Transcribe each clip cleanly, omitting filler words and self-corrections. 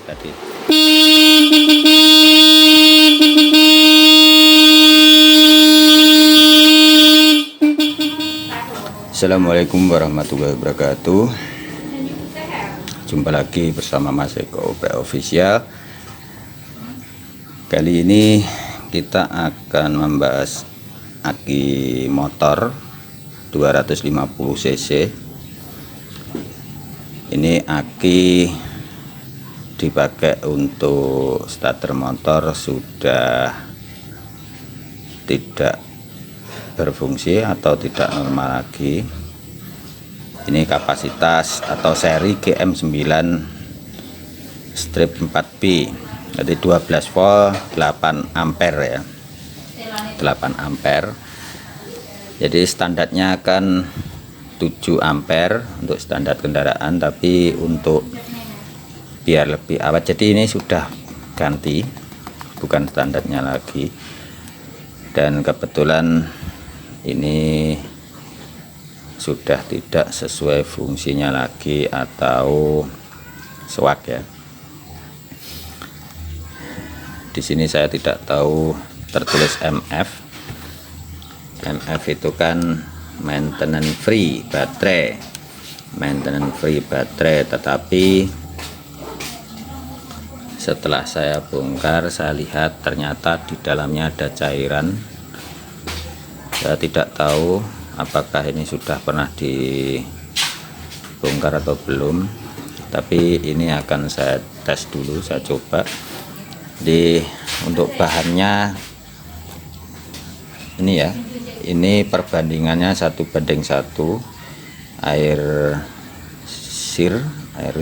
tadi. Assalamualaikum warahmatullahi wabarakatuh. Jumpa lagi bersama Mas Eko Official. Kali ini kita akan membahas aki motor 250 cc. Ini aki dipakai untuk starter motor sudah tidak berfungsi atau tidak normal lagi. Ini kapasitas atau seri GM9 strip 4B, jadi 12 volt 8 ampere ya, 8 ampere. Jadi standarnya kan 7 ampere untuk standar kendaraan, tapi untuk biar lebih awet, jadi ini sudah ganti, bukan standarnya lagi. Dan kebetulan ini sudah tidak sesuai fungsinya lagi atau swak ya. Di sini saya tidak tahu tertulis MF. MF itu kan maintenance free baterai, tetapi setelah saya bongkar, saya lihat ternyata di dalamnya ada cairan. Saya tidak tahu apakah ini sudah pernah dibongkar atau belum, tapi ini akan saya tes dulu, saya coba. Untuk bahannya ini ya, ini perbandingannya 1:1 air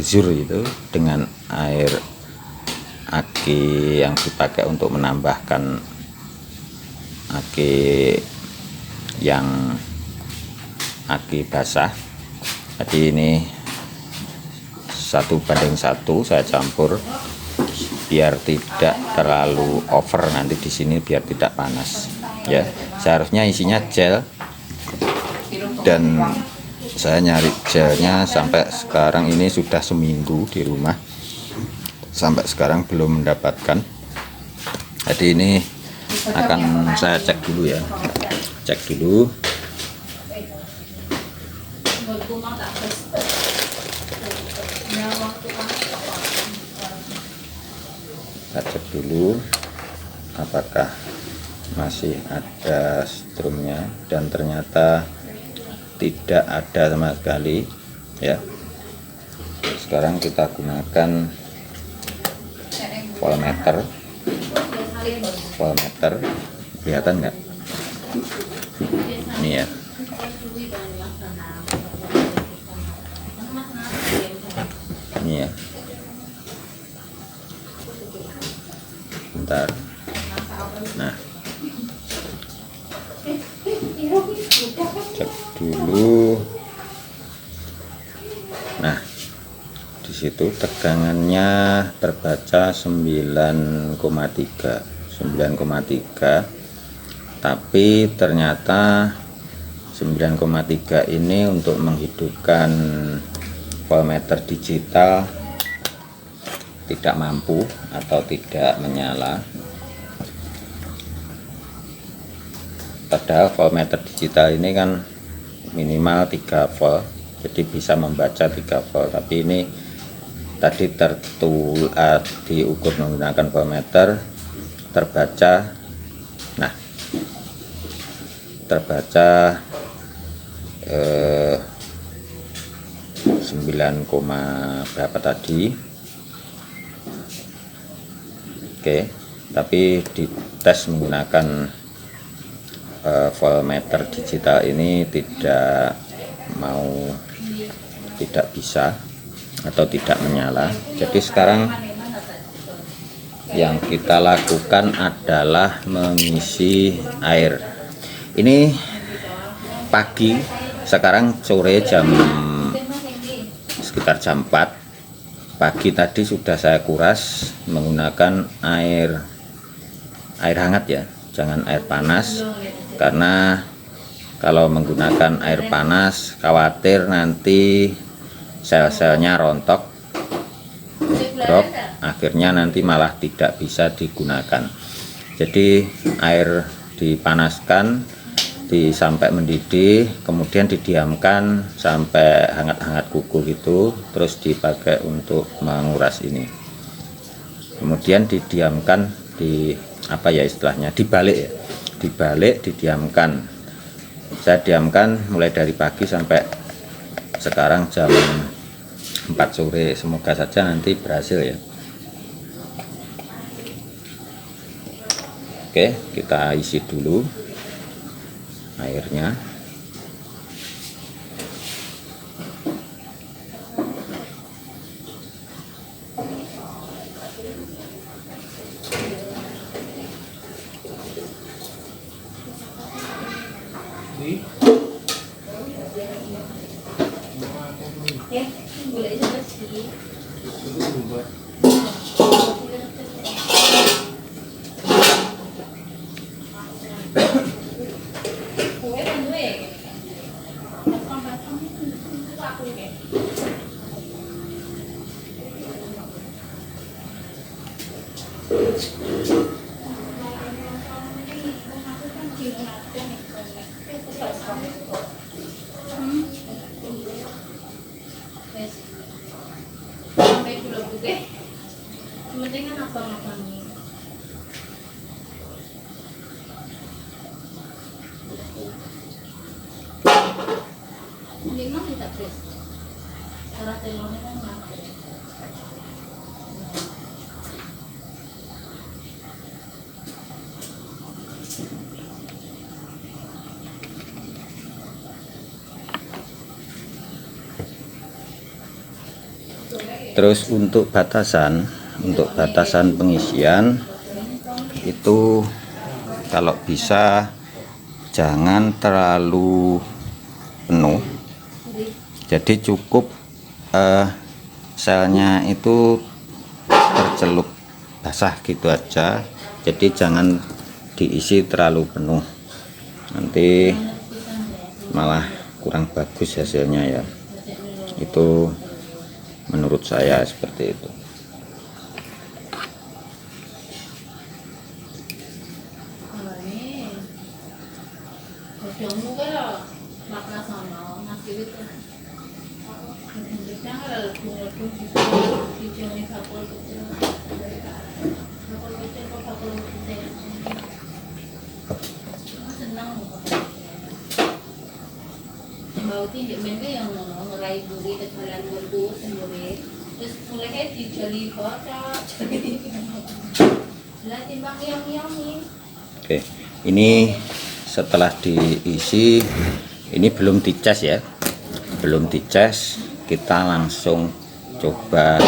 zur itu dengan air aki yang dipakai untuk menambahkan aki basah. Jadi ini 1:1 saya campur biar tidak terlalu over nanti di sini, biar tidak panas ya. Seharusnya isinya gel, dan saya nyari gelnya sampai sekarang ini sudah seminggu di rumah, sampai sekarang belum mendapatkan. Jadi ini akan saya cek dulu ya, cek dulu. Kita cek dulu apakah masih ada strumnya, dan ternyata tidak ada sama sekali ya. Sekarang kita gunakan voltmeter, kelihatan nggak ini ya. Ini ya, bentar. Nah, cek dulu. Nah, di situ tegangannya terbaca 9,3, tapi ternyata 9,3 ini untuk menghidupkan voltmeter digital tidak mampu atau tidak menyala. Padahal voltmeter digital ini kan minimal 3 volt, jadi bisa membaca 3 volt, tapi ini tadi diukur menggunakan voltmeter, terbaca 9, berapa tadi. Oke, tapi dites menggunakan voltmeter digital ini tidak bisa atau tidak menyala. Jadi sekarang yang kita lakukan adalah mengisi air. Ini pagi, sekarang sore sekitar jam 4 pagi. Tadi sudah saya kuras menggunakan air hangat ya, jangan air panas, karena kalau menggunakan air panas khawatir nanti sel-selnya rontok, drop, akhirnya nanti malah tidak bisa digunakan. Jadi air dipanaskan sampai mendidih, kemudian didiamkan sampai hangat-hangat kuku gitu, terus dipakai untuk menguras ini. Kemudian didiamkan apa ya istilahnya, dibalik ya, dibalik, didiamkan. Saya diamkan mulai dari pagi sampai sekarang jam 4 sore. Semoga saja nanti berhasil ya. Oke, kita isi dulu airnya. Terus untuk batasan pengisian itu kalau bisa jangan terlalu penuh, jadi cukup selnya itu tercelup basah gitu aja, jadi jangan diisi terlalu penuh, nanti malah kurang bagus hasilnya ya. Itu menurut saya seperti itu. Oke, ini setelah diisi, ini belum dicas ya, belum dicas, kita langsung coba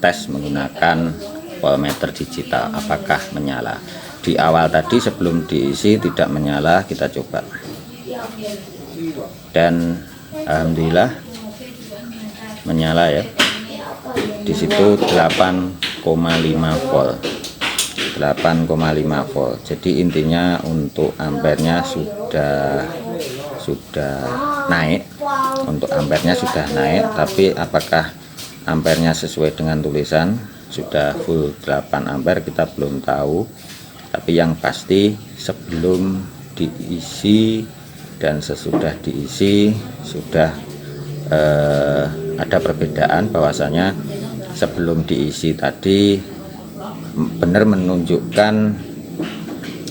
tes menggunakan voltmeter digital apakah menyala. Di awal tadi sebelum diisi tidak menyala, kita coba, dan alhamdulillah menyala ya. Di situ 8,5 volt. 8,5 volt. Jadi intinya untuk ampernya sudah naik. Untuk ampernya sudah naik, tapi apakah ampernya sesuai dengan tulisan sudah full 8 ampere kita belum tahu. Tapi yang pasti sebelum diisi dan sesudah diisi sudah ada perbedaan, bahwasanya sebelum diisi tadi benar menunjukkan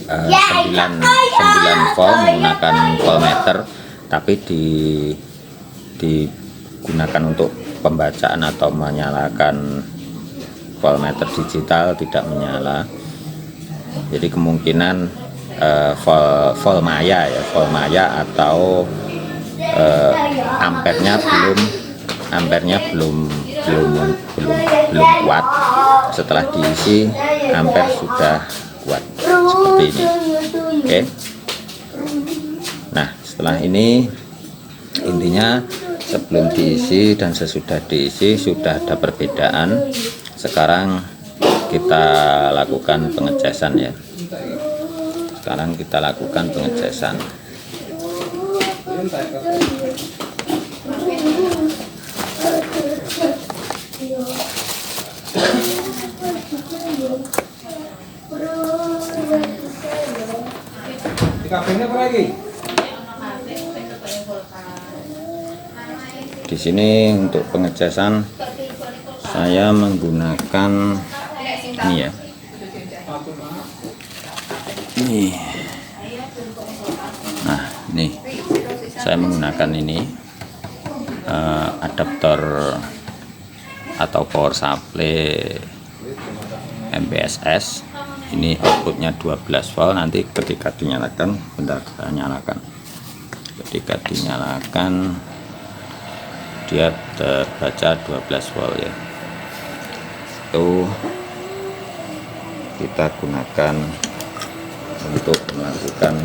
9 volt menggunakan voltmeter, tapi digunakan untuk pembacaan atau menyalakan voltmeter digital tidak menyala. Jadi kemungkinan voltmaya ya, voltmaya atau ampernya belum kuat. Setelah diisi ampere sudah kuat seperti ini. Oke. Nah, setelah ini intinya sebelum diisi dan sesudah diisi sudah ada perbedaan. Sekarang kita lakukan pengecasan ya. Sekarang kita lakukan pengecasan. Di sini untuk pengecasan saya menggunakan ini ya. Nih. Nah, nih saya menggunakan ini adaptor atau power supply MPSS. Ini outputnya 12 volt. Nanti ketika dinyalakan, bentar saya nyalakan. Ketika dinyalakan dia terbaca 12 volt ya. Itu kita gunakan untuk melakukan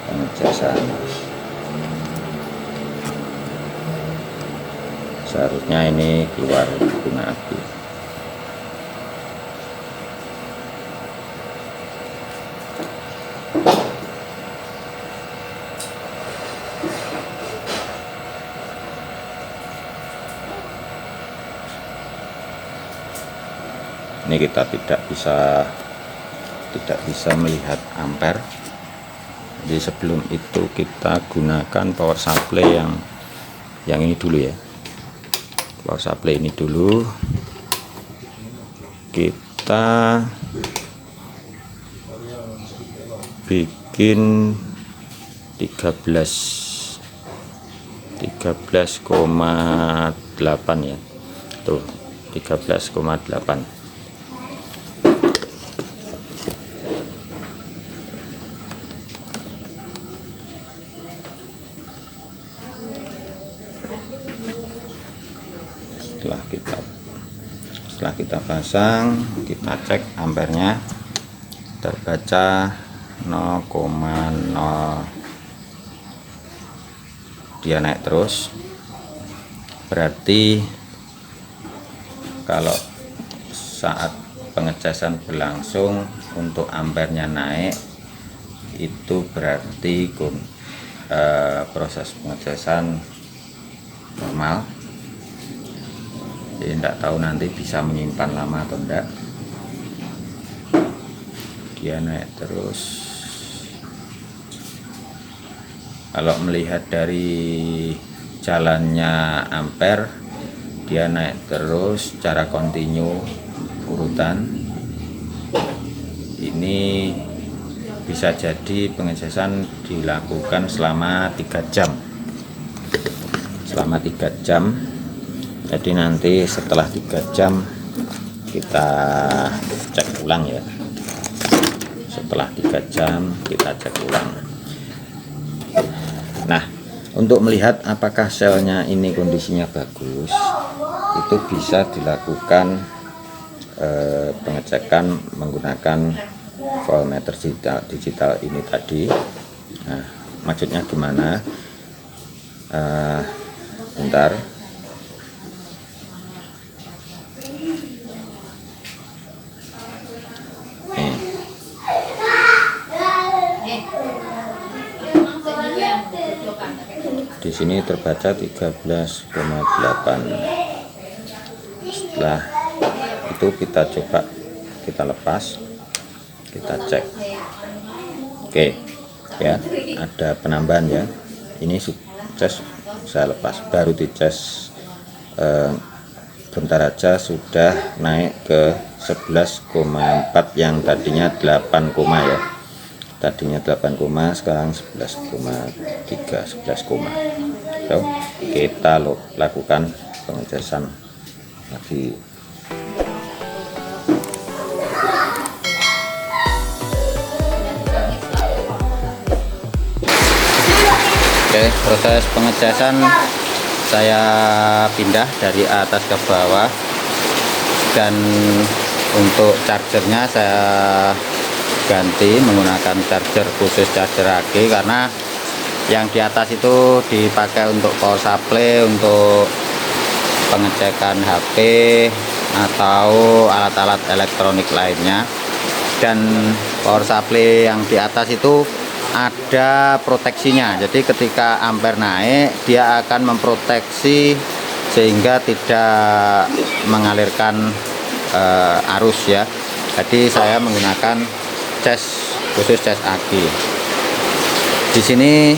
pengecasan. Seharusnya ini keluar guna api. Ini kita tidak bisa melihat ampere. Jadi sebelum itu kita gunakan power supply yang ini dulu ya. Power supply ini dulu kita bikin 13,8 ya. Tuh 13,8. Setelah kita pasang, kita cek ampernya, terbaca 0,0. Dia naik terus, berarti kalau saat pengecasan berlangsung untuk ampernya naik, itu berarti proses pengecasan normal. Jadi tidak tahu nanti bisa menyimpan lama atau enggak. Dia naik terus. Kalau melihat dari jalannya ampere, dia naik terus secara kontinu urutan. Ini bisa jadi pengecasan dilakukan selama 3 jam. Selama 3 jam. Jadi nanti setelah 3 jam kita cek ulang ya. Setelah 3 jam kita cek ulang. Nah, untuk melihat apakah selnya ini kondisinya bagus, itu bisa dilakukan pengecekan menggunakan voltmeter digital ini tadi. Nah, maksudnya gimana? Bentar. Di sini terbaca 13,8. Setelah itu kita coba, kita lepas, kita cek. Oke ya, ada penambahan ya. Ini cas saya lepas, baru dicas bentar aja sudah naik ke 11,4 yang tadinya 8, ya. Tadinya 8, sekarang 11,3, 11, so, kita lakukan pengecasan lagi. Oke, proses pengecasan saya pindah dari atas ke bawah, dan untuk chargernya saya ganti menggunakan charger khusus, charger aki, karena yang di atas itu dipakai untuk power supply, untuk pengecekan HP atau alat-alat elektronik lainnya. Dan power supply yang di atas itu ada proteksinya, jadi ketika ampere naik dia akan memproteksi sehingga tidak mengalirkan arus ya. Jadi saya menggunakan cas khusus, cas aki. Di sini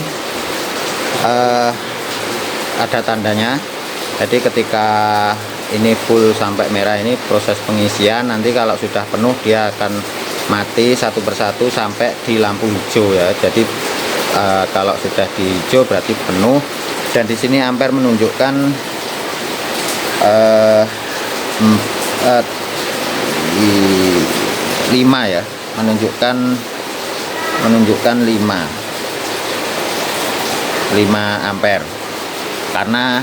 ada tandanya. Jadi ketika ini full sampai merah, ini proses pengisian. Nanti kalau sudah penuh dia akan mati satu persatu sampai di lampu hijau ya. Jadi kalau sudah di hijau berarti penuh. Dan di sini ampere menunjukkan 5 ya, menunjukkan 5 ampere. Karena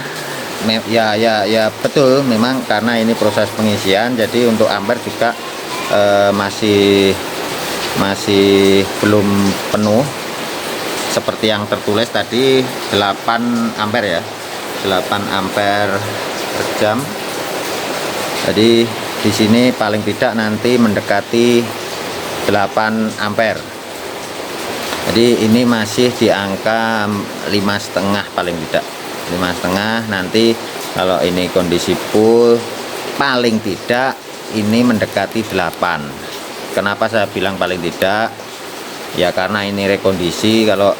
ya betul, memang karena ini proses pengisian, jadi untuk ampere juga masih belum penuh seperti yang tertulis tadi, 8 ampere ya, 8 ampere per jam. Jadi di sini paling tidak nanti mendekati 8 ampere. Jadi ini masih di angka 5,5 paling tidak, 5,5. Nanti kalau ini kondisi full paling tidak ini mendekati 8. Kenapa saya bilang paling tidak? Ya karena ini rekondisi. Kalau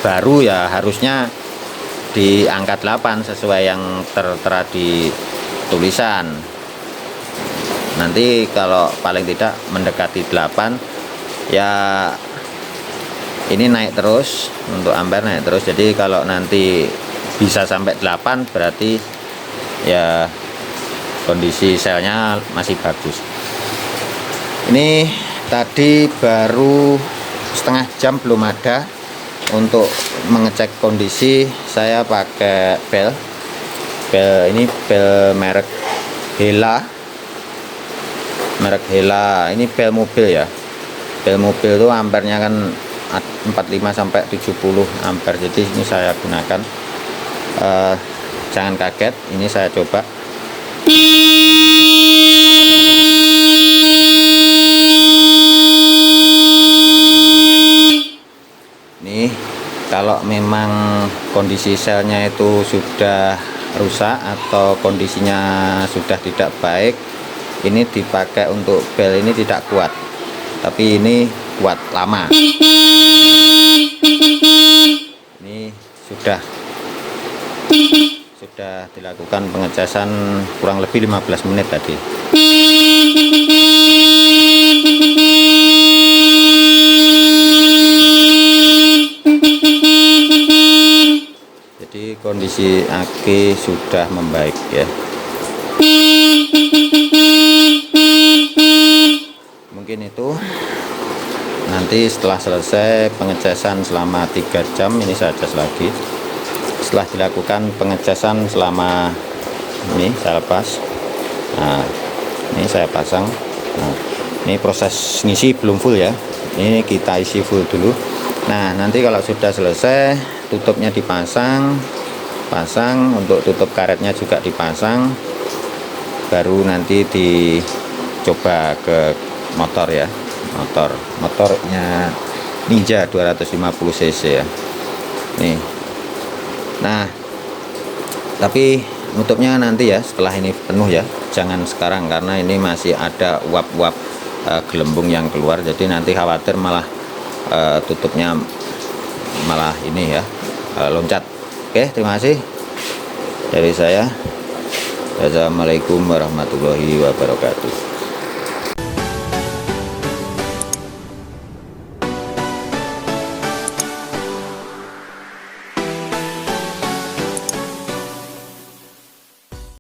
baru ya harusnya di angka 8 sesuai yang tertera di tulisan. Nanti kalau paling tidak mendekati 8 ya, ini naik terus, untuk ampere naik terus. Jadi kalau nanti bisa sampai 8 berarti ya kondisi selnya masih bagus. Ini tadi baru setengah jam belum ada. Untuk mengecek kondisi saya pakai bel ini bel merek Hella, ini bel mobil ya. Bel mobil itu ampernya kan 45 sampai 70 ampere. Jadi ini saya gunakan, jangan kaget, ini saya coba. Nih, kalau memang kondisi selnya itu sudah rusak atau kondisinya sudah tidak baik, ini dipakai untuk bel ini tidak kuat, tapi ini kuat lama. Ini sudah dilakukan pengecasan kurang lebih 15 menit tadi. Jadi kondisi aki sudah membaik ya. Mungkin itu. Nanti setelah selesai pengecasan selama 3 jam, ini saya cas lagi. Setelah dilakukan pengecasan selama ini, saya lepas. Nah, ini saya pasang. Nah, ini proses ngisi belum full ya. Ini kita isi full dulu. Nah, nanti kalau sudah selesai, tutupnya dipasang. Untuk tutup karetnya juga dipasang. Baru nanti dicoba ke motor ya. Motornya Ninja 250 cc ya. Nih. Nah, tapi nutupnya nanti ya setelah ini penuh ya, jangan sekarang karena ini masih ada uap-uap gelembung yang keluar. Jadi nanti khawatir malah tutupnya malah ini ya loncat. Oke, terima kasih dari saya. Assalamualaikum warahmatullahi wabarakatuh.